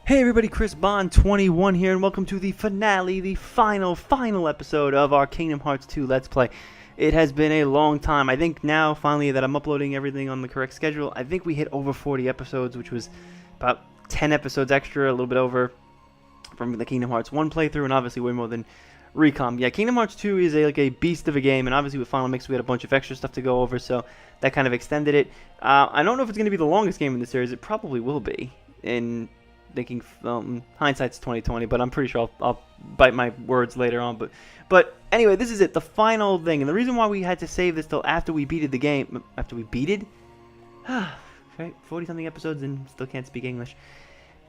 Hey everybody, Chris Bond 21 here, and welcome to the finale, the final episode of our Kingdom Hearts 2 Let's Play. It has been a long time. I think now, finally, that I'm uploading everything on the correct schedule, I think we hit over 40 episodes, which was about 10 episodes extra, a little bit over from the Kingdom Hearts 1 playthrough, and obviously way more than Recom. Yeah, Kingdom Hearts 2 is like a beast of a game, and obviously with Final Mix we had a bunch of extra stuff to go over, so that kind of extended it. I don't know if it's going to be the longest game in the series. It probably will be, in thinking hindsight's 2020, but I'm pretty sure I'll bite my words later on. But anyway, this is it, the final thing, and the reason why we had to save this till after we beated the game, after we beated, right, 40-something episodes and still can't speak English.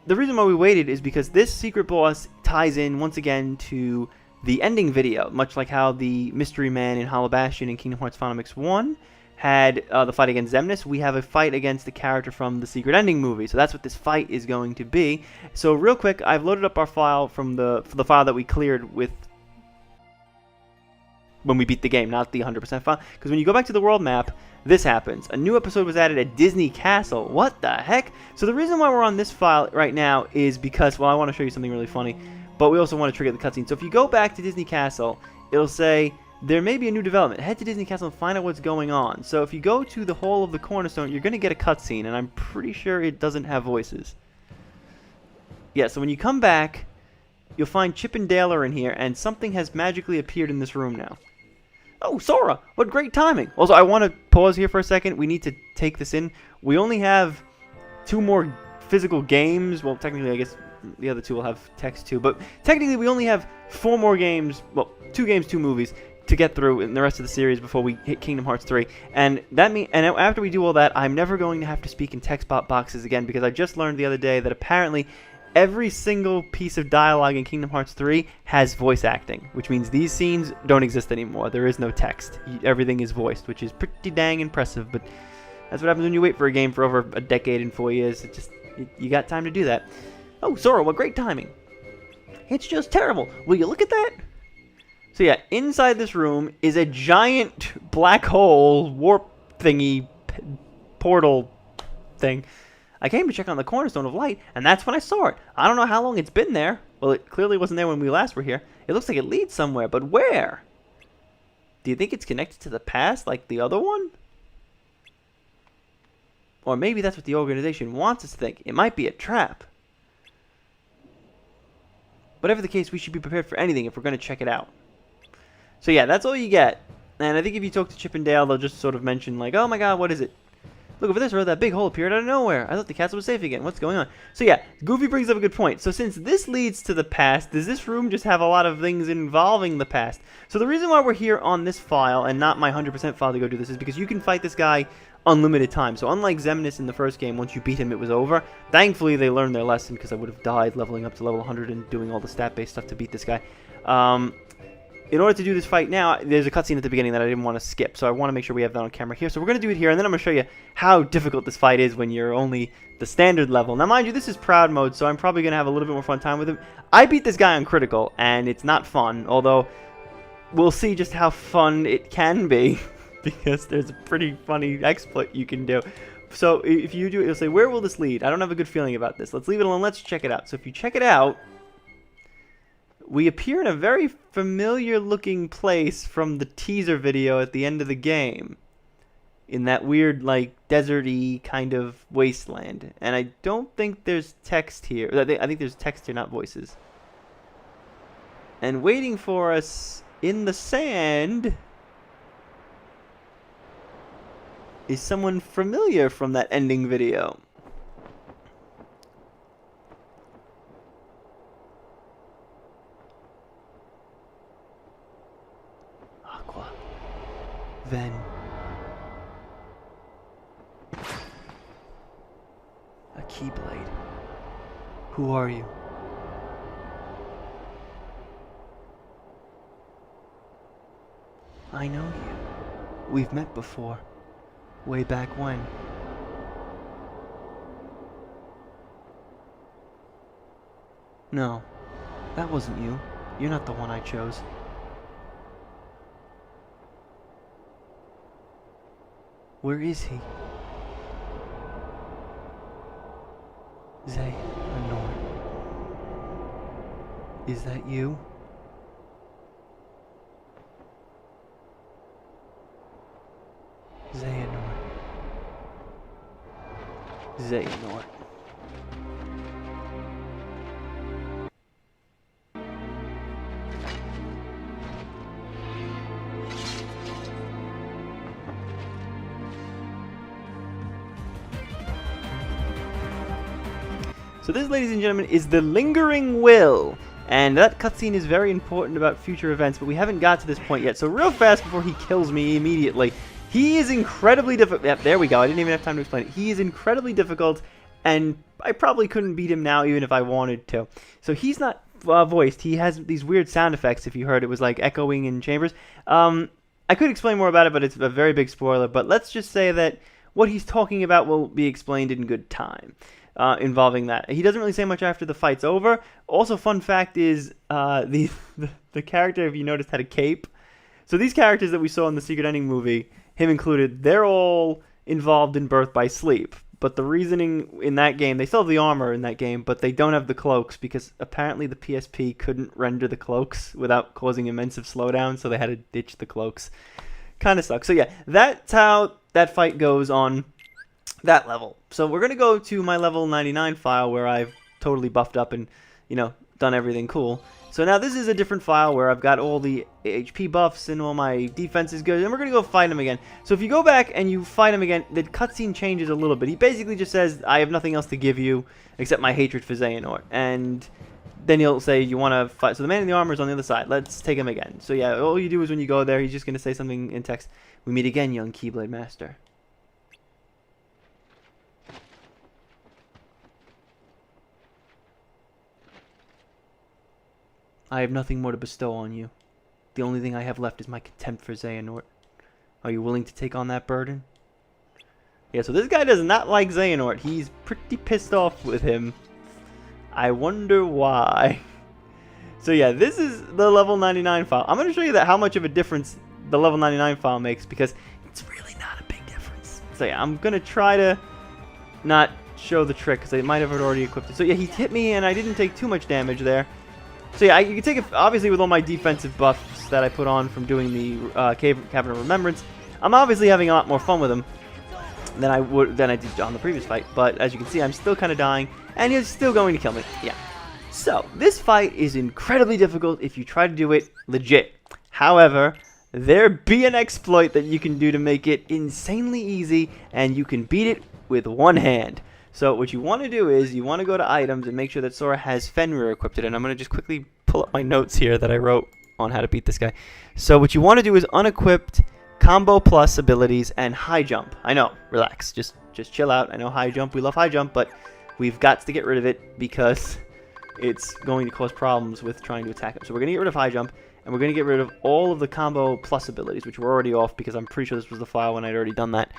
The reason why we waited is because this secret boss ties in once again to the ending video, much like how the Mystery Man in Hollow Bastion in Kingdom Hearts Final Mix 1 had the fight against Xemnas. We have a fight against the character from the Secret Ending movie, so that's what this fight is going to be. So real quick, I've loaded up our file from the file that we cleared with when we beat the game, not the 100% file, because when you go back to the world map, this happens. A new episode was added at Disney Castle. What the heck? So the reason why we're on this file right now is because, well, I want to show you something really funny, but we also want to trigger the cutscene. So if you go back to Disney Castle, it'll say there may be a new development. Head to Disney Castle and find out what's going on. So if you go to the Hall of the Cornerstone, you're going to get a cutscene, and I'm pretty sure it doesn't have voices. Yeah, so when you come back, you'll find Chip and Dale are in here, and something has magically appeared in this room now. Oh, Sora! What great timing! Also, I want to pause here for a second. We need to take this in. We only have 2 more physical games. Well, technically, I guess the other 2 will have text too. But technically, we only have 4 more games. Well, 2 games, 2 movies to get through in the rest of the series before we hit Kingdom Hearts 3. And after we do all that, I'm never going to have to speak in text boxes again, because I just learned the other day that apparently every single piece of dialogue in Kingdom Hearts 3 has voice acting, which means these scenes don't exist anymore. There is no text. Everything is voiced, which is pretty dang impressive, but that's what happens when you wait for a game for over a decade and 4 years. It just, you got time to do that. Oh, Sora, what great timing. It's just terrible. Will you look at that? So yeah, inside this room is a giant black hole warp thingy portal thing. I came to check on the Cornerstone of Light, and that's when I saw it. I don't know how long it's been there. Well, it clearly wasn't there when we last were here. It looks like it leads somewhere, but where? Do you think it's connected to the past like the other one? Or maybe that's what the organization wants us to think. It might be a trap. Whatever the case, we should be prepared for anything if we're going to check it out. So yeah, that's all you get. And I think if you talk to Chip and Dale, they'll just sort of mention like, oh my god, what is it? Look over this road, that big hole appeared out of nowhere. I thought the castle was safe again. What's going on? So yeah, Goofy brings up a good point. So since this leads to the past, does this room just have a lot of things involving the past? So the reason why we're here on this file and not my 100% file to go do this is because you can fight this guy unlimited time. So unlike Xemnas in the first game, once you beat him, it was over. Thankfully, they learned their lesson, because I would have died leveling up to level 100 and doing all the stat-based stuff to beat this guy. In order to do this fight now, there's a cutscene at the beginning that I didn't want to skip, so I want to make sure we have that on camera here. So we're going to do it here, and then I'm going to show you how difficult this fight is when you're only the standard level. Now, mind you, this is Proud Mode, so I'm probably going to have a little bit more fun time with him. I beat this guy on Critical, and it's not fun, although we'll see just how fun it can be, because there's a pretty funny exploit you can do. So if you do it, you'll say, where will this lead? I don't have a good feeling about this. Let's leave it alone. Let's check it out. So if you check it out, we appear in a very familiar looking place from the teaser video at the end of the game. In that weird, like, desert-y kind of wasteland. And I don't think there's text here. I think there's text here, not voices. And waiting for us in the sand is someone familiar from that ending video. Then a Keyblade. Who are you? I know you. We've met before. Way back when. No, that wasn't you. You're not the one I chose. Where is he? Zay, Anor. Is that you? Xehanort. Xehanort. So this, ladies and gentlemen, is the Lingering Will. And that cutscene is very important about future events, but we haven't got to this point yet. So real fast before he kills me immediately, he is incredibly difficult. Yep, there we go. I didn't even have time to explain it. He is incredibly difficult, and I probably couldn't beat him now even if I wanted to. So he's not voiced. He has these weird sound effects, if you heard. It was like echoing in chambers. I could explain more about it, but it's a very big spoiler. But let's just say that what he's talking about will be explained in good time. Involving that. He doesn't really say much after the fight's over. Also, fun fact is, the character, if you noticed, had a cape. So these characters that we saw in the Secret Ending movie, him included, they're all involved in Birth by Sleep. But the reasoning in that game, they still have the armor in that game, but they don't have the cloaks because apparently the PSP couldn't render the cloaks without causing immense slowdown, so they had to ditch the cloaks. Kind of sucks. So yeah, that's how that fight goes on that level. So we're going to go to my level 99 file where I've totally buffed up and, you know, done everything cool. So now this is a different file where I've got all the HP buffs and all my defense is good, and we're going to go fight him again. So if you go back and you fight him again, the cutscene changes a little bit. He basically just says, I have nothing else to give you except my hatred for Xehanort. And then he'll say, you want to fight. So the man in the armor is on the other side. Let's take him again. So yeah, all you do is when you go there, he's just going to say something in text. We meet again, young Keyblade Master. I have nothing more to bestow on you. The only thing I have left is my contempt for Xehanort. Are you willing to take on that burden? Yeah, so this guy does not like Xehanort. He's pretty pissed off with him. I wonder why. So yeah, this is the level 99 file. I'm going to show you that how much of a difference the level 99 file makes because it's really not a big difference. So yeah, I'm going to try to not show the trick because I might have already equipped it. So yeah, he hit me and I didn't take too much damage there. So yeah, you can take it, obviously with all my defensive buffs that I put on from doing the Cavern of Remembrance. I'm obviously having a lot more fun with him than I did on the previous fight. But as you can see, I'm still kind of dying, and he's still going to kill me. Yeah. So this fight is incredibly difficult if you try to do it legit. However, there be an exploit that you can do to make it insanely easy, and you can beat it with one hand. So what you want to do is you want to go to items and make sure that Sora has Fenrir equipped. And I'm going to just quickly pull up my notes here that I wrote on how to beat this guy. So what you want to do is unequipped combo plus abilities and high jump. I know, relax, just chill out. I know high jump, we love high jump, but we've got to get rid of it because it's going to cause problems with trying to attack him. So we're going to get rid of high jump, and we're going to get rid of all of the combo plus abilities, which were already off because I'm pretty sure this was the file when I'd already done that.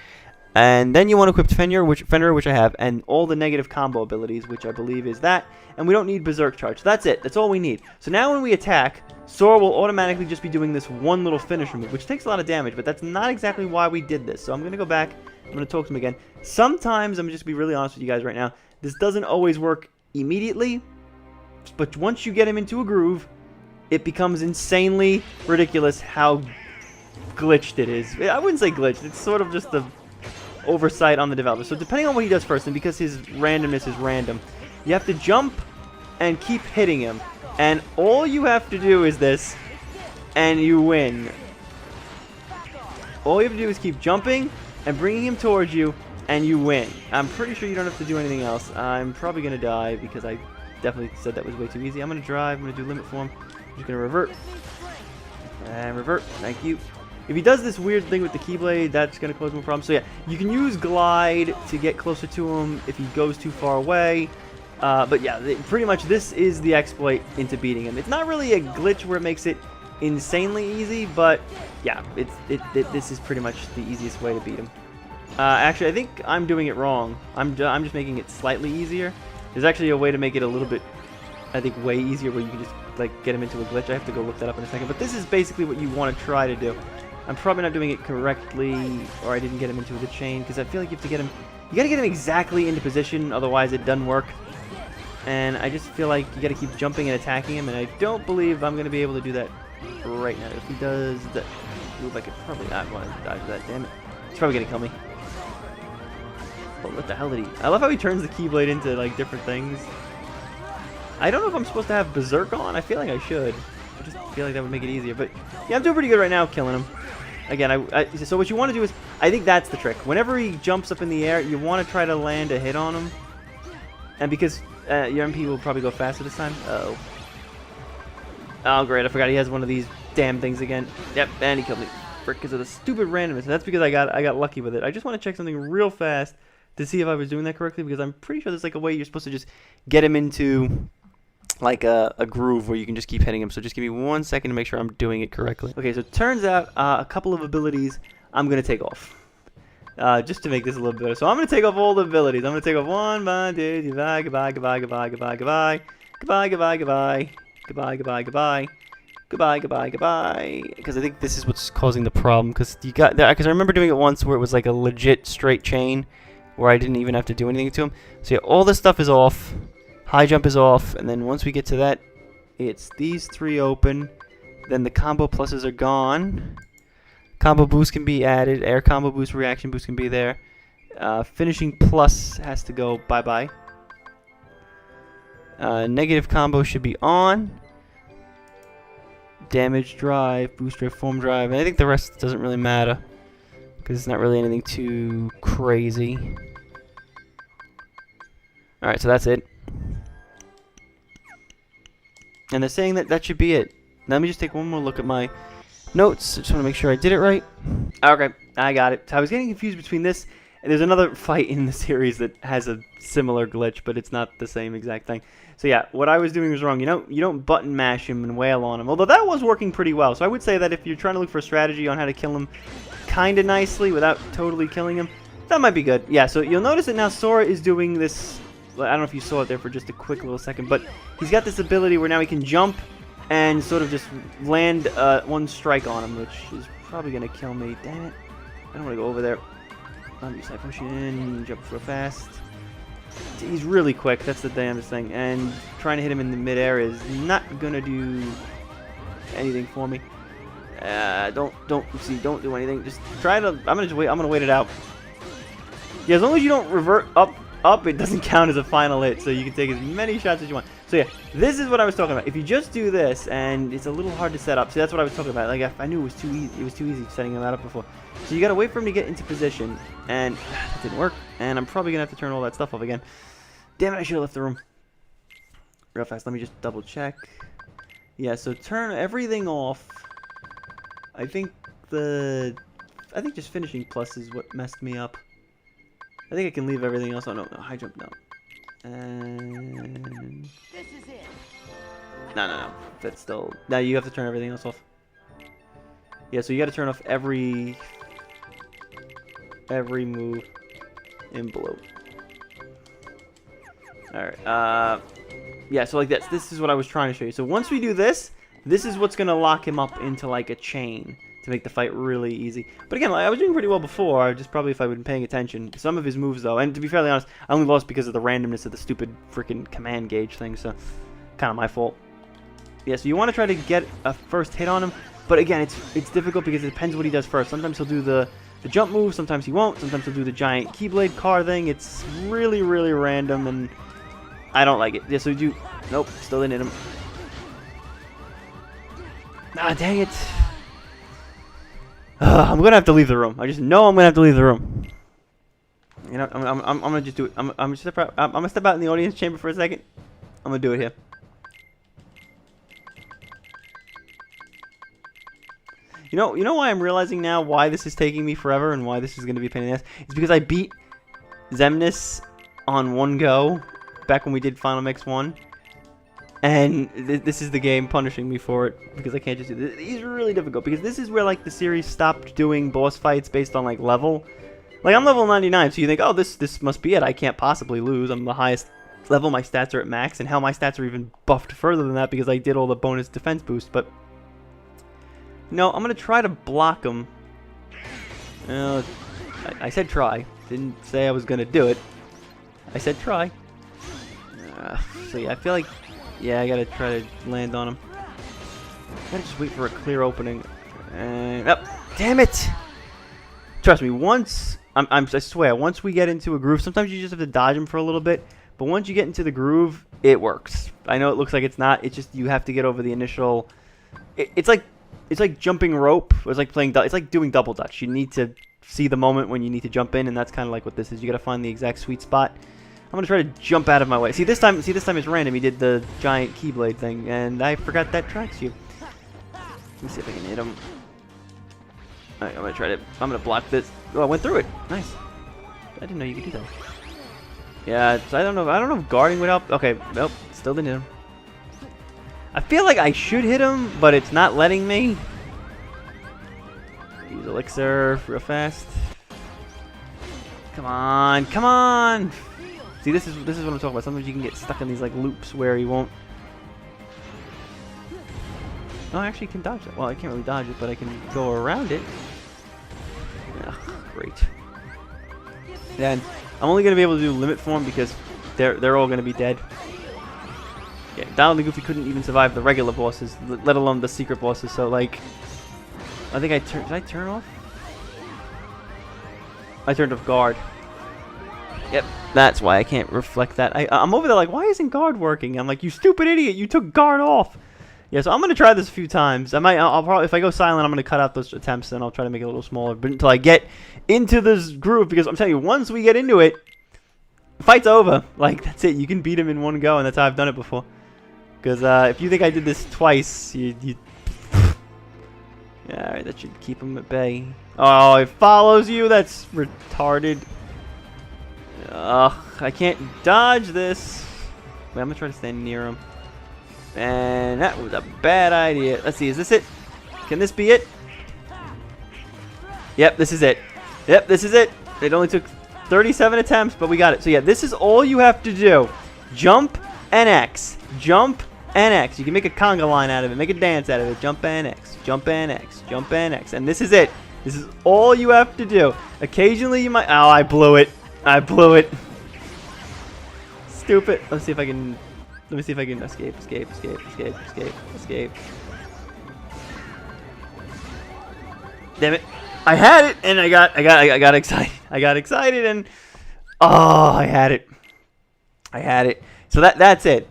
And then you want to equip Fenrir, which I have, and all the negative combo abilities, which I believe is that. And we don't need Berserk Charge. So that's it. That's all we need. So now when we attack, Sora will automatically just be doing this one little finisher move, which takes a lot of damage, but that's not exactly why we did this. So I'm going to go back. I'm going to talk to him again. Sometimes, I'm just going to be really honest with you guys right now, this doesn't always work immediately, but once you get him into a groove, it becomes insanely ridiculous how glitched it is. I wouldn't say glitched. It's sort of just the oversight on the developer. So depending on what he does first, and because his randomness is random, you have to jump and keep hitting him. And all you have to do is this, and you win. All you have to do is keep jumping and bringing him towards you, and you win. I'm pretty sure you don't have to do anything else. I'm probably going to die because I definitely said that was way too easy. I'm going to drive. I'm going to do limit form. I'm just going to revert. And revert. Thank you. If he does this weird thing with the Keyblade, that's going to cause more problems. So yeah, you can use Glide to get closer to him if he goes too far away. But yeah, pretty much this is the exploit into beating him. It's not really a glitch where it makes it insanely easy, but yeah, this is pretty much the easiest way to beat him. Actually, I think I'm doing it wrong. I'm just making it slightly easier. There's actually a way to make it a little bit, I think, way easier where you can just like get him into a glitch. I have to go look that up in a second. But this is basically what you want to try to do. I'm probably not doing it correctly, or I didn't get him into the chain, because I feel like you have to get him... You got to get him exactly into position, otherwise it doesn't work. And I just feel like you gotta keep jumping and attacking him, and I don't believe I'm gonna be able to do that right now. If he does that move, I could probably not want to dodge that, damn it. He's probably gonna kill me. Oh, what the hell did he... I love how he turns the Keyblade into, like, different things. I don't know if I'm supposed to have Berserk on. I feel like I should. I just feel like that would make it easier. But, yeah, I'm doing pretty good right now killing him. Again, so what you want to do is... I think that's the trick. Whenever he jumps up in the air, you want to try to land a hit on him. And because your MP will probably go faster this time. Uh-oh. Oh, great. I forgot he has one of these damn things again. Yep, and he killed me. Because of the stupid randomness. And that's because I got lucky with it. I just want to check something real fast to see if I was doing that correctly, because I'm pretty sure there's like a way you're supposed to just get him into like a groove where you can just keep hitting him. So just give me 1 second to make sure I'm doing it correctly. Okay, so it turns out a couple of abilities I'm going to take off. Just to make this a little bit better. So I'm going to take off all the abilities. I'm going to take off 1, 2, 3, goodbye, goodbye, goodbye, goodbye, goodbye, goodbye, goodbye, goodbye, goodbye, goodbye, goodbye, goodbye. Goodbye, goodbye, goodbye. Because I think this is what's causing the problem. Because you got that. Because I remember doing it once where it was like a legit straight chain, where I didn't even have to do anything to him. So yeah, all this stuff is off. High jump is off, and then once we get to that, it's these 3 open. Then the combo pluses are gone. Combo boost can be added. Air combo boost, reaction boost can be there. Finishing plus has to go bye bye. Negative combo should be on. Damage drive, boost drive, form drive, and I think the rest doesn't really matter because it's not really anything too crazy. Alright, so that's it. And they're saying that that should be it. Now let me just take one more look at my notes. I just want to make sure I did it right. Okay, I got it. So I was getting confused between this and there's another fight in the series that has a similar glitch, but it's not the same exact thing. So yeah, what I was doing was wrong. You don't button mash him and wail on him, although that was working pretty well. So I would say that if you're trying to look for a strategy on how to kill him kind of nicely without totally killing him, that might be good. Yeah, so you'll notice that now Sora is doing this. I don't know if you saw it there for just a quick little second, but he's got this ability where now he can jump and sort of just land one strike on him, which is probably going to kill me. Damn it. I don't want to go over there. Use Side Potion, jump real fast. He's really quick, that's the damnedest thing. And trying to hit him in the midair is not going to do anything for me. Don't do anything. Just try to, I'm going to wait it out. Yeah, as long as you don't revert up, it doesn't count as a final hit, so you can take as many shots as you want. So yeah, this is what I was talking about. If you just do this, and it's a little hard to set up. See, that's what I was talking about. Like, I knew it was too easy. It was too easy setting that up before. So you gotta wait for him to get into position, and it didn't work. And I'm probably gonna have to turn all that stuff off again. Damn it! I should have left the room. Real fast. Let me just double check. Yeah. So turn everything off. I think just finishing plus is what messed me up. I think I can leave everything else on. No, high jump, no. And This is it. no. That's still. Now you have to turn everything else off. Yeah, so you got to turn off every move in below. All right. Yeah. So like this. This is what I was trying to show you. So once we do this, this is what's gonna lock him up into like a chain to make the fight really easy. But again, like, I was doing pretty well before, just probably if I had been paying attention. Some of his moves, though, and to be fairly honest, I only lost because of the randomness of the stupid freaking command gauge thing, so kind of my fault. Yeah, so you want to try to get a first hit on him, but again, it's difficult because it depends what he does first. Sometimes he'll do the jump move, sometimes he won't, sometimes he'll do the giant Keyblade car thing. It's really, really random, and I don't like it. Yeah, so you... Nope, still didn't hit him. Ah, dang it. I'm gonna have to leave the room. I just know I'm gonna have to leave the room. You know, I'm gonna just do it. I'm gonna step out in the audience chamber for a second. I'm gonna do it here. You know why I'm realizing now why this is taking me forever and why this is gonna be a pain in the ass? It's because I beat Xemnas on one go back when we did Final Mix 1. And this is the game punishing me for it because I can't just do this. These are really difficult because this is where like the series stopped doing boss fights based on like level. Like I'm level 99, so you think, oh, this must be it. I can't possibly lose. I'm the highest level. My stats are at max, and hell, my stats are even buffed further than that because I did all the bonus defense boost. But no, I'm gonna try to block him. I said try. Didn't say I was gonna do it. I said try. So yeah, I feel like, yeah, I gotta try to land on him. I gotta just wait for a clear opening. And, oh, damn it! Trust me, once, I swear, once we get into a groove, sometimes you just have to dodge him for a little bit, but once you get into the groove, it works. I know it looks like it's not, it's just you have to get over the initial, it's like jumping rope. It's like it's like doing double dutch. You need to see the moment when you need to jump in, and that's kind of like what this is. You gotta find the exact sweet spot. I'm gonna try to jump out of my way. See this time it's random. He did the giant keyblade thing, and I forgot that tracks you. Let me see if I can hit him. Alright, I'm gonna block this. Oh, I went through it. Nice. I didn't know you could do that. Yeah, so I don't know if guarding would help. Okay, nope, still didn't hit him. I feel like I should hit him, but it's not letting me. Use elixir real fast. Come on, come on! See, this is what I'm talking about. Sometimes you can get stuck in these like loops where you won't. No, I actually can dodge it. Well, I can't really dodge it, but I can go around it. Ugh, great. Then I'm only gonna be able to do limit form because they're all gonna be dead. Yeah, Donald and Goofy couldn't even survive the regular bosses, let alone the secret bosses. So like, I think did I turn off? I turned off guard. Yep, that's why I can't reflect that. I'm over there like, why isn't guard working? I'm like, you stupid idiot, you took guard off. Yeah, so I'm gonna try this a few times. I'll probably, if I go silent, I'm gonna cut out those attempts and I'll try to make it a little smaller. But until I get into this groove, because I'm telling you, once we get into it, the fight's over. Like that's it. You can beat him in one go, and that's how I've done it before. Because if you think I did this twice, you yeah, alright, that should keep him at bay. Oh, it follows you. That's retarded. Ugh, I can't dodge this. Wait, I'm gonna try to stand near him. And that was a bad idea. Let's see, is this it? Can this be it? Yep, this is it. Yep, this is it. It only took 37 attempts, but we got it. So yeah, this is all you have to do. Jump and X. Jump and X. You can make a conga line out of it. Make a dance out of it. Jump and X. Jump and X. Jump and X. And this is it. This is all you have to do. Occasionally you might... Oh, I blew it. I blew it. Stupid. Let's see if I can... Let me see if I can escape. Damn it. I had it and I got excited. I got excited and oh, I had it. So that's it.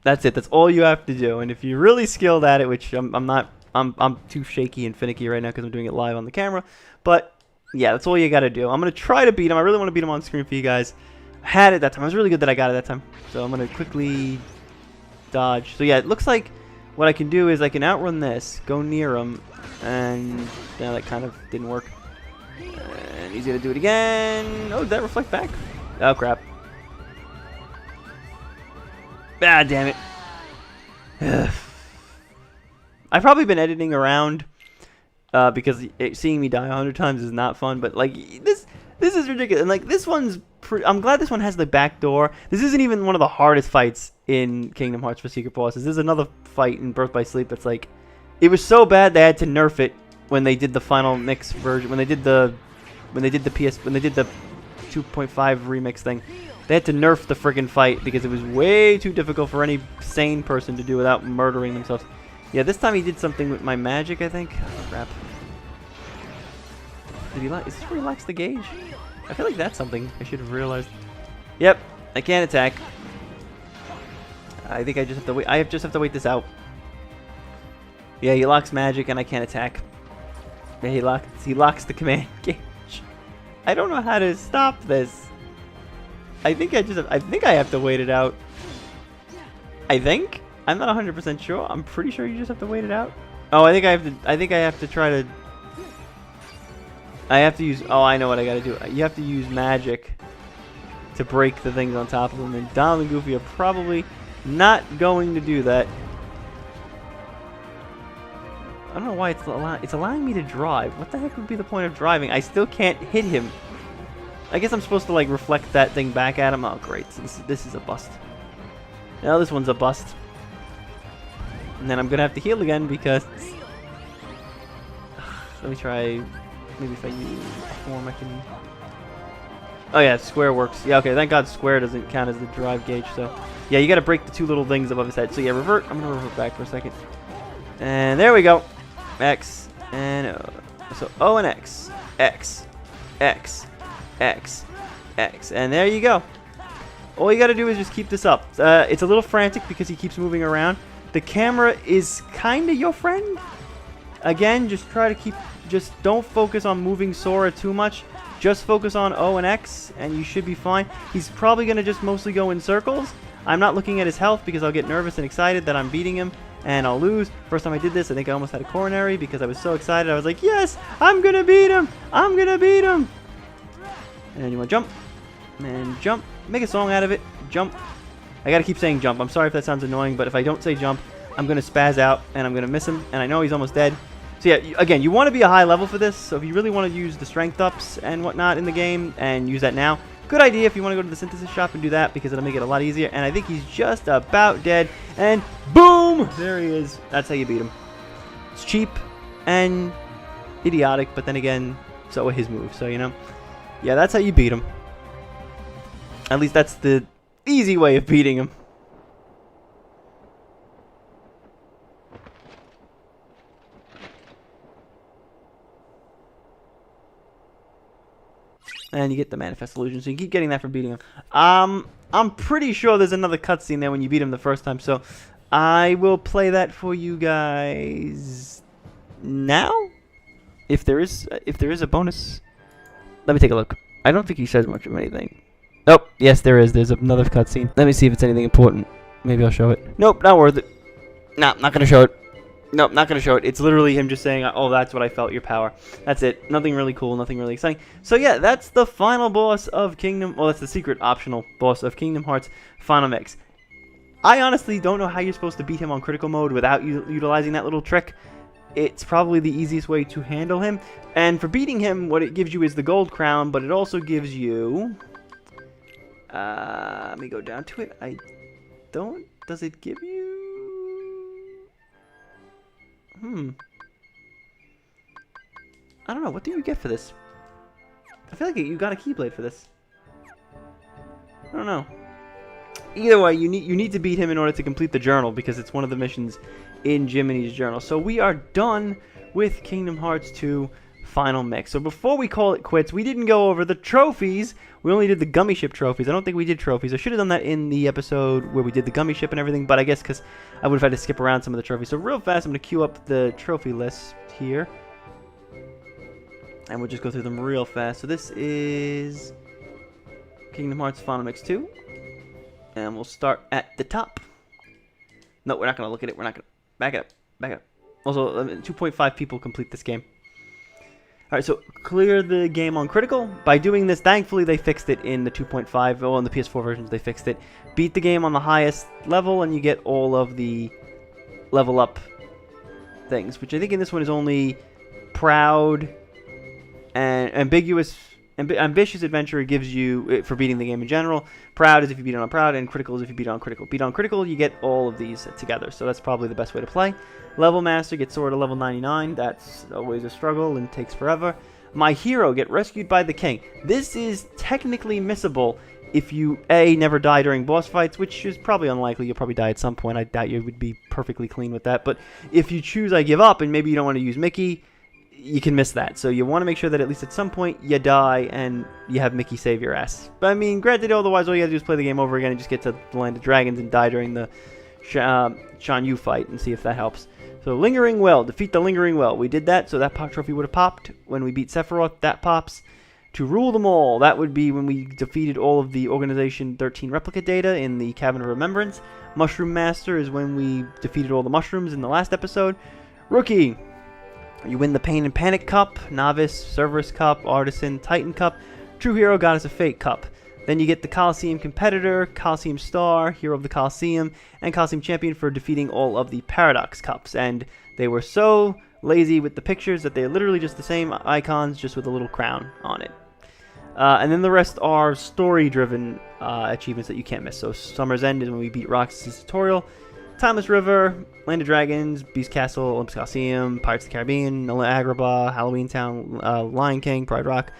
That's it. That's all you have to do. And if you're really skilled at it, which I'm not, I'm too shaky and finicky right now because I'm doing it live on the camera. But yeah, that's all you got to do. I'm going to try to beat him. I really want to beat him on screen for you guys. I had it that time. I was really good that I got it that time. So I'm going to quickly dodge. So yeah, it looks like what I can do is I can outrun this, go near him, and yeah, that kind of didn't work. And he's going to do it again. Oh, did that reflect back? Oh, crap. Ah, damn it. I've probably been editing around because seeing me die 100 times is not fun, but like this is ridiculous. And like this one's I'm glad this one has the back door. This isn't even one of the hardest fights in Kingdom Hearts for secret bosses. This is another fight in Birth by Sleep that's like it was so bad they had to nerf it when they did the final mix version, when they did the 2.5 remix thing. They had to nerf the friggin' fight because it was way too difficult for any sane person to do without murdering themselves. Yeah, this time he did something with my magic, I think. Oh, crap. Did he is this where he locks the gauge? I feel like that's something I should have realized. Yep, I can't attack. I think I just have to wait. I just have to wait this out. Yeah, he locks magic and I can't attack. Yeah, he locks the command gauge. I don't know how to stop this. I think I have to wait it out. I think? I'm not 100% sure. I'm pretty sure you just have to wait it out. Oh, I think I have to try to use oh, I know what I got to do. You have to use magic to break the things on top of them, and Donald and Goofy are probably not going to do that. I don't know why it's allowing me to drive. What the heck would be the point of driving? I still can't hit him. I guess I'm supposed to like reflect that thing back at him. Oh, great. So this is a bust. Now this one's a bust. And then I'm going to have to heal again because... Let me try... Maybe if I use a form I can... Oh yeah, square works. Yeah, okay, thank God square doesn't count as the drive gauge, so... Yeah, you gotta break the two little things above his head. So yeah, revert. I'm gonna revert back for a second. And there we go. X and so O and X. X. X. X. X. And there you go. All you gotta do is just keep this up. It's a little frantic because he keeps moving around. The camera is kinda your friend. Again, just try to keep... Just don't focus on moving Sora too much. Just focus on O and X, and you should be fine. He's probably going to just mostly go in circles. I'm not looking at his health because I'll get nervous and excited that I'm beating him, and I'll lose. First time I did this, I think I almost had a coronary because I was so excited. I was like, yes, I'm going to beat him. I'm going to beat him. And then you want to jump, and jump. Make a song out of it. Jump. I got to keep saying jump. I'm sorry if that sounds annoying, but if I don't say jump, I'm going to spaz out, and I'm going to miss him, and I know he's almost dead. So yeah, again, you want to be a high level for this, so if you really want to use the strength ups and whatnot in the game, and use that now, good idea if you want to go to the synthesis shop and do that, because it'll make it a lot easier, and I think he's just about dead, and boom! There he is. That's how you beat him. It's cheap and idiotic, but then again, so are his moves, so you know. Yeah, that's how you beat him. At least that's the easy way of beating him. And you get the Manifest Illusion, so you keep getting that for beating him. I'm pretty sure there's another cutscene there when you beat him the first time, so I will play that for you guys now. If there is a bonus, let me take a look. I don't think he says much of anything. Nope. Yes, there is. There's another cutscene. Let me see if it's anything important. Maybe I'll show it. Nope, not worth it. Nah, not gonna show it. Nope, not going to show it. It's literally him just saying, oh, that's what I felt, your power. That's it. Nothing really cool, nothing really exciting. So yeah, that's the final boss of Kingdom... Well, that's the secret optional boss of Kingdom Hearts Final Mix. I honestly don't know how you're supposed to beat him on critical mode without utilizing that little trick. It's probably the easiest way to handle him. And for beating him, what it gives you is the gold crown, but it also gives you... let me go down to it. I don't... Does it give you... I don't know. What do you get for this? I feel like you got a Keyblade for this. I don't know. Either way, you need to beat him in order to complete the journal because it's one of the missions in Jiminy's journal. So we are done with Kingdom Hearts 2 Final Mix. So before we call it quits, we didn't go over the trophies. We only did the Gummy Ship trophies. I don't think we did trophies. I should have done that in the episode where we did the Gummy Ship and everything, but I guess because I would have had to skip around some of the trophies. So real fast, I'm going to queue up the trophy list here. And we'll just go through them real fast. So this is Kingdom Hearts Final Mix 2. And we'll start at the top. No, we're not going to look at it. We're not going to... Back it up. Back it up. Also, 2.5 people complete this game. Alright, so clear the game on critical. By doing this, thankfully they fixed it in the 2.5. Well, in the PS4 versions they fixed it. Beat the game on the highest level and you get all of the level up things. Which I think in this one is only Proud and Ambitious Adventure gives you, for beating the game in general. Proud is if you beat it on Proud, and Critical is if you beat it on Critical. Beat on Critical, you get all of these together, so that's probably the best way to play. Level Master, get Sora to level 99. That's always a struggle and takes forever. My Hero, get rescued by the king. This is technically missable if you, A, never die during boss fights, which is probably unlikely. You'll probably die at some point. I doubt you would be perfectly clean with that. But if you choose I give up, and maybe you don't want to use Mickey, you can miss that. So you want to make sure that at least at some point you die and you have Mickey save your ass. But I mean, granted, otherwise all you gotta do is play the game over again and just get to the Land of Dragons and die during the Shan Yu fight and see if that helps. So Lingering Well, defeat the Lingering Well. We did that, so that pop trophy would have popped. When we beat Sephiroth, that pops. To Rule Them All, that would be when we defeated all of the Organization 13 replica data in the Cavern of Remembrance. Mushroom Master is when we defeated all the mushrooms in the last episode. Rookie, you win the Pain and Panic Cup, Novice, Cerberus Cup, Artisan, Titan Cup, True Hero, Goddess of Fate Cup. Then you get the Coliseum Competitor, Coliseum Star, Hero of the Coliseum, and Coliseum Champion for defeating all of the Paradox Cups. And they were so lazy with the pictures that they're literally just the same icons, just with a little crown on it. And then the rest are story-driven achievements that you can't miss. So Summer's End is when we beat Roxas' tutorial. Timeless River, Land of Dragons, Beast Castle, Olympus Coliseum, Pirates of the Caribbean, Agrabah, Halloween Town, Lion King, Pride Rock,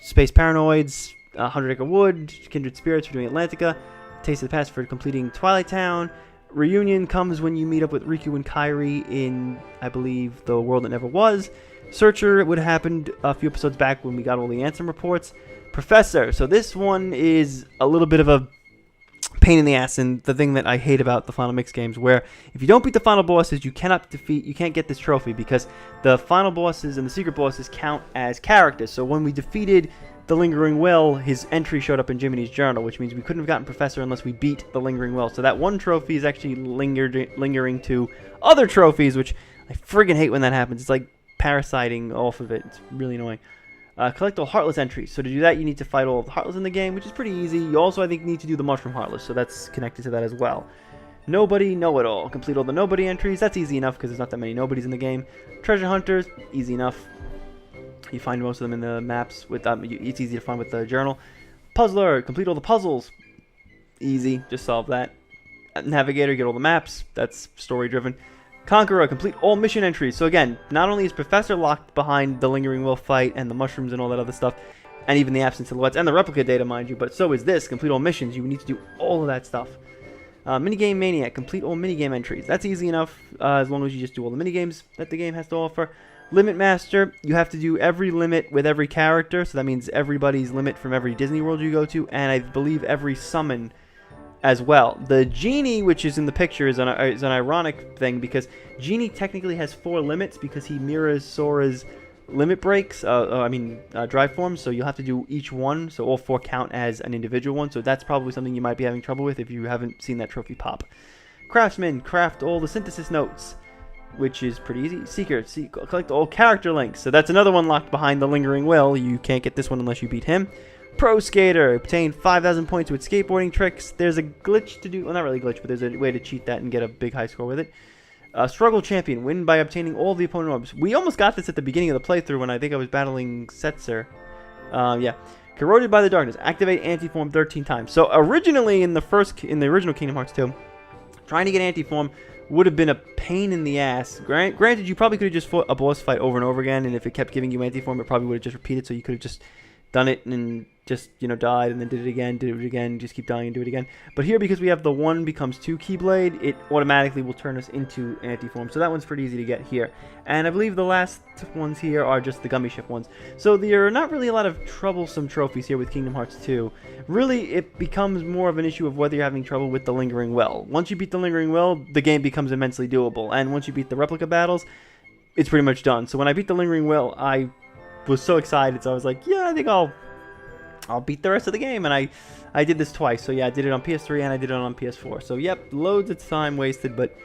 Space Paranoids, 100 Acre Wood, Kindred Spirits for doing Atlantica, Taste of the Past for completing Twilight Town. Reunion comes when you meet up with Riku and Kairi in, I believe, The World That Never Was. Searcher would have happened a few episodes back when we got all the Ansem reports. Professor, so this one is a little bit of a pain in the ass, and the thing that I hate about the Final Mix games, where if you don't beat the final bosses, you can't get this trophy, because the final bosses and the secret bosses count as characters. So when we defeated the Lingering Will, his entry showed up in Jiminy's journal, which means we couldn't have gotten Professor unless we beat the Lingering Will. So that one trophy is actually lingering to other trophies, which I friggin' hate when that happens. It's like parasiting off of it. It's really annoying. Collect all Heartless entries. So to do that, you need to fight all of the Heartless in the game, which is pretty easy. You also, I think, need to do the Mushroom Heartless, so that's connected to that as well. Nobody, Know-It-All. Complete all the Nobody entries. That's easy enough because there's not that many Nobodies in the game. Treasure Hunters, easy enough. You find most of them in the maps. It's easy to find with the journal. Puzzler, complete all the puzzles. Easy, just solve that. Navigator, get all the maps. That's story-driven. Conqueror, complete all mission entries. So again, not only is Professor locked behind the Lingering Will fight and the mushrooms and all that other stuff, and even the absent silhouettes and the replica data, mind you, but so is this. Complete all missions. You need to do all of that stuff. Minigame Maniac, complete all minigame entries. That's easy enough, as long as you just do all the minigames that the game has to offer. Limit Master, you have to do every limit with every character, so that means everybody's limit from every Disney World you go to, and I believe every summon as well. The Genie, which is in the picture, is an ironic thing, because Genie technically has 4 limits because he mirrors Sora's limit breaks, drive forms, so you'll have to do each one, so all 4 count as an individual one, so that's probably something you might be having trouble with if you haven't seen that trophy pop. Craftsman, craft all the synthesis notes, which is pretty easy. Seeker, collect all character links, so that's another one locked behind the Lingering Will. You can't get this one unless you beat him. Pro Skater, obtain 5,000 points with skateboarding tricks. There's a glitch to do, well, not really a glitch, but there's a way to cheat that and get a big high score with it. Struggle Champion, win by obtaining all the opponent orbs. We almost got this at the beginning of the playthrough when I think I was battling Setzer. Yeah. Corroded by the Darkness, activate Anti-Form 13 times. So originally in the original Kingdom Hearts 2, trying to get Anti-Form would have been a pain in the ass. Granted, you probably could have just fought a boss fight over and over again, and if it kept giving you Anti-Form, it probably would have just repeated, so you could have just done it and just, died and then did it again, just keep dying and do it again. But here, because we have the 1 becomes 2 Keyblade, it automatically will turn us into Anti-Form. So that one's pretty easy to get here. And I believe the last ones here are just the Gummy Ship ones. So there are not really a lot of troublesome trophies here with Kingdom Hearts 2. Really, it becomes more of an issue of whether you're having trouble with the Lingering Will. Once you beat the Lingering Will, the game becomes immensely doable. And once you beat the replica battles, it's pretty much done. So when I beat the Lingering Will, I was so excited, so I was like, yeah, I think I'll beat the rest of the game, and I did this twice. So yeah, I did it on PS3 and I did it on PS4. So yep, loads of time wasted, but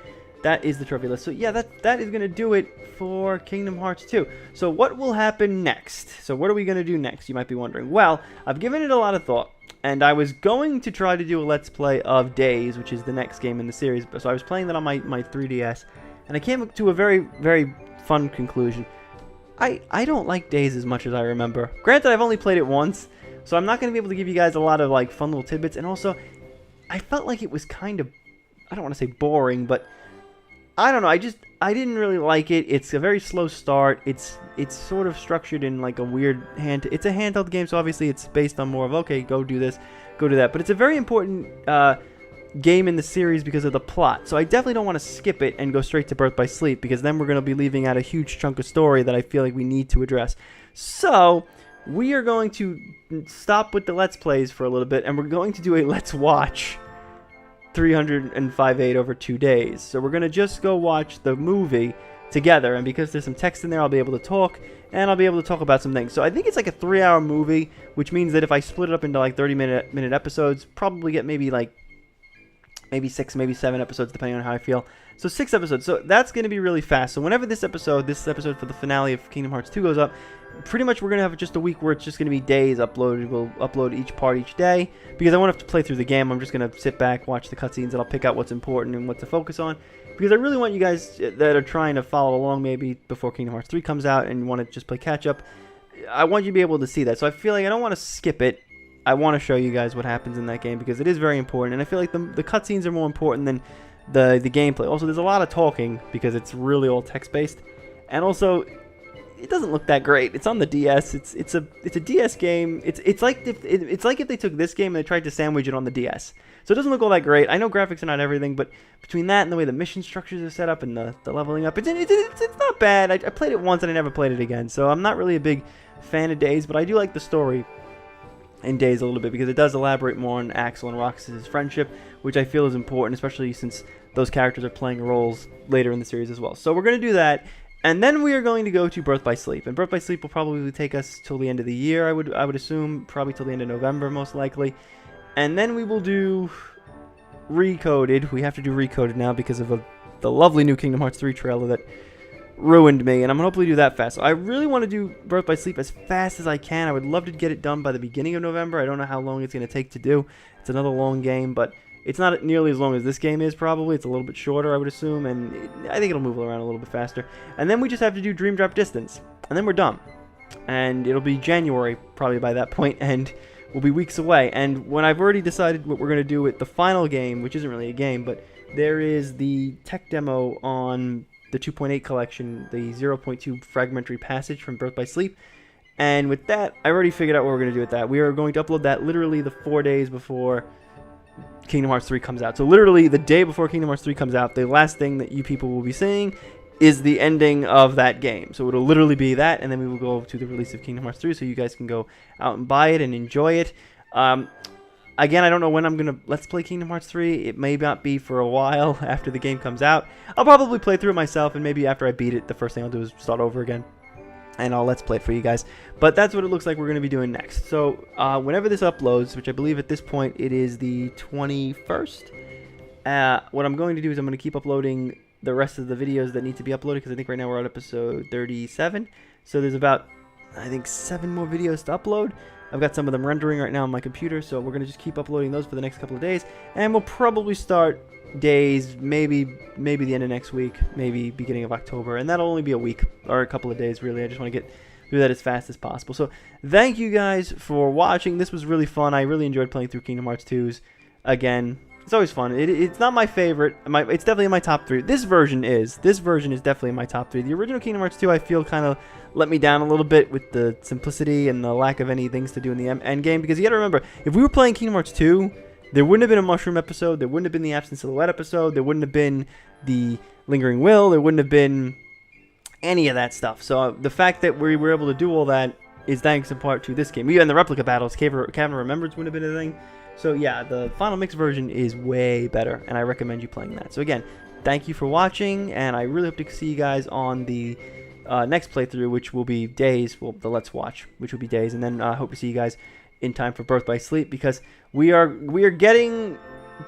that is the trophy list. So yeah, that is going to do it for Kingdom Hearts 2. So what will happen next? So what are we going to do next, you might be wondering. Well, I've given it a lot of thought, and I was going to try to do a Let's Play of Days, which is the next game in the series. So I was playing that on my 3DS, and I came to a very, very fun conclusion. I don't like Days as much as I remember. Granted, I've only played it once, so I'm not going to be able to give you guys a lot of like fun little tidbits. And also, I felt like it was kind of, I don't want to say boring, but I don't know. I didn't really like it. It's a very slow start. It's sort of structured in like a weird it's a handheld game, so obviously it's based on more of, okay, go do this, go do that. But it's a very important game in the series because of the plot. So I definitely don't want to skip it and go straight to Birth by Sleep, because then we're going to be leaving out a huge chunk of story that I feel like we need to address. So we are going to stop with the Let's Plays for a little bit, and we're going to do a Let's Watch 305.8 over 2 days. So we're going to just go watch the movie together, and because there's some text in there, I'll be able to talk, and I'll be able to talk about some things. So I think it's like a 3-hour movie, which means that if I split it up into like 30-minute episodes, probably get maybe 6, maybe 7 episodes, depending on how I feel. So 6 episodes. So that's going to be really fast. So whenever this episode for the finale of Kingdom Hearts 2 goes up, pretty much we're going to have just a week where it's just going to be days uploaded. We'll upload each part each day, because I won't have to play through the game. I'm just going to sit back, watch the cutscenes, and I'll pick out what's important and what to focus on. Because I really want you guys that are trying to follow along maybe before Kingdom Hearts 3 comes out and want to just play catch-up, I want you to be able to see that. So I feel like I don't want to skip it. I want to show you guys what happens in that game, because it is very important, and I feel like the cutscenes are more important than the gameplay. Also, there's a lot of talking because it's really all text-based, and also it doesn't look that great. It's on the DS. It's a DS game. It's like if they took this game and they tried to sandwich it on the DS. So it doesn't look all that great. I know graphics are not everything, but between that and the way the mission structures are set up and the leveling up, it's not bad. I played it once and I never played it again. So I'm not really a big fan of Days, but I do like the story in Days a little bit because it does elaborate more on Axel and Roxas' friendship, which I feel is important, especially since those characters are playing roles later in the series as well. So we're going to do that, and then we are going to go to Birth by Sleep. And Birth by Sleep will probably take us till the end of the year, I would assume, probably till the end of November most likely. And then we will do Recoded. We have to do Recoded now because of the lovely new Kingdom Hearts 3 trailer that ruined me, and I'm going to hopefully do that fast. So I really want to do Birth by Sleep as fast as I can. I would love to get it done by the beginning of November. I don't know how long it's going to take to do. It's another long game, but it's not nearly as long as this game is probably. It's a little bit shorter, I would assume, and I think it'll move around a little bit faster. And then we just have to do Dream Drop Distance, and then we're done. And it'll be January probably by that point, and we'll be weeks away. And when I've already decided what we're going to do with the final game, which isn't really a game, but there is the tech demo on the 2.8 collection, the 0.2 fragmentary passage from Birth by Sleep. And with that, I already figured out what we're going to do with that. We are going to upload that literally the 4 days before Kingdom Hearts 3 comes out. So literally the day before Kingdom Hearts 3 comes out, the last thing that you people will be seeing is the ending of that game. So it'll literally be that, and then we will go to the release of Kingdom Hearts 3 so you guys can go out and buy it and enjoy it. Again, I don't know when I'm going to Let's Play Kingdom Hearts 3. It may not be for a while after the game comes out. I'll probably play through it myself, and maybe after I beat it, the first thing I'll do is start over again. And I'll Let's Play it for you guys. But that's what it looks like we're going to be doing next. So, whenever this uploads, which I believe at this point it is the 21st, what I'm going to do is I'm going to keep uploading the rest of the videos that need to be uploaded, because I think right now we're at episode 37. So there's about, I think, 7 more videos to upload. I've got some of them rendering right now on my computer, so we're going to just keep uploading those for the next couple of days. And we'll probably start Days, maybe the end of next week, maybe beginning of October. And that'll only be a week or a couple of days, really. I just want to get through that as fast as possible. So thank you guys for watching. This was really fun. I really enjoyed playing through Kingdom Hearts 2's again. It's always fun. It's not my favorite. It's definitely in my top 3. This version is definitely in my top 3. The original Kingdom Hearts 2, I feel, kind of let me down a little bit with the simplicity and the lack of any things to do in the end game. Because you got to remember, if we were playing Kingdom Hearts 2, there wouldn't have been a Mushroom episode. There wouldn't have been the Absent Silhouette episode. There wouldn't have been the Lingering Will. There wouldn't have been any of that stuff. So the fact that we were able to do all that is thanks in part to this game. Even the replica battles, Cavern of Remembrance wouldn't have been a thing. So yeah, the Final Mix version is way better, and I recommend you playing that. So again, thank you for watching, and I really hope to see you guys on the next playthrough, which will be Days. Well, the Let's Watch, which will be Days, and then I hope to see you guys in time for Birth by Sleep, because we are getting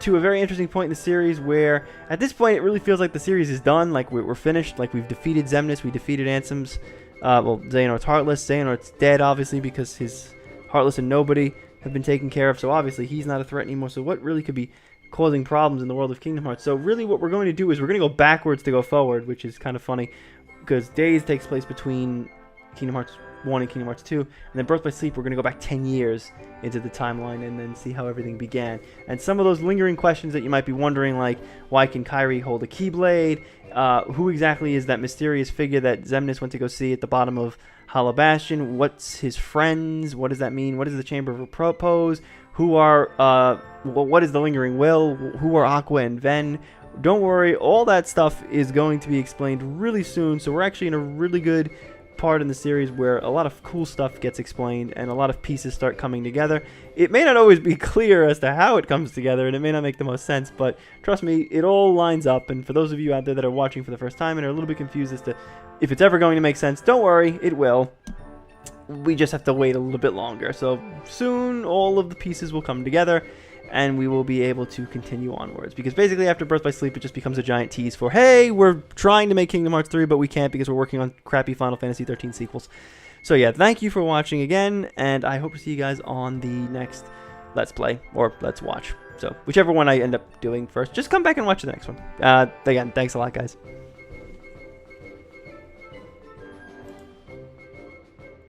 to a very interesting point in the series where at this point it really feels like the series is done, like we're finished, like we've defeated Xemnas, we defeated Ansem's, well, Xehanort's Heartless, Xehanort's dead obviously because his Heartless and Nobody have been taken care of, so obviously he's not a threat anymore. So what really could be causing problems in the world of Kingdom Hearts? So really what we're going to do is we're going to go backwards to go forward, which is kind of funny because Days takes place between Kingdom Hearts 1 and Kingdom Hearts 2, and then Birth by Sleep we're going to go back 10 years into the timeline and then see how everything began. And some of those lingering questions that you might be wondering, like why can Kairi hold a Keyblade, who exactly is that mysterious figure that Xemnas went to go see at the bottom of Hollow Bastion, what's his friends, what does that mean, what is the Chamber of Repose, who are what is the Lingering Will, who are Aqua and Ven. Don't worry, all that stuff is going to be explained really soon, so we're actually in a really good part in the series where a lot of cool stuff gets explained and a lot of pieces start coming together. It may not always be clear as to how it comes together, and it may not make the most sense, but trust me, it all lines up. And for those of you out there that are watching for the first time and are a little bit confused as to if it's ever going to make sense, don't worry, it will. We just have to wait a little bit longer. So soon all of the pieces will come together and we will be able to continue onwards, because basically after Birth by Sleep it just becomes a giant tease for, hey, we're trying to make Kingdom Hearts 3 but we can't because we're working on crappy Final Fantasy 13 sequels. So yeah, thank you for watching again, and I hope to see you guys on the next Let's Play or Let's Watch. So whichever one I end up doing first, just come back and watch the next one. Again, thanks a lot, guys.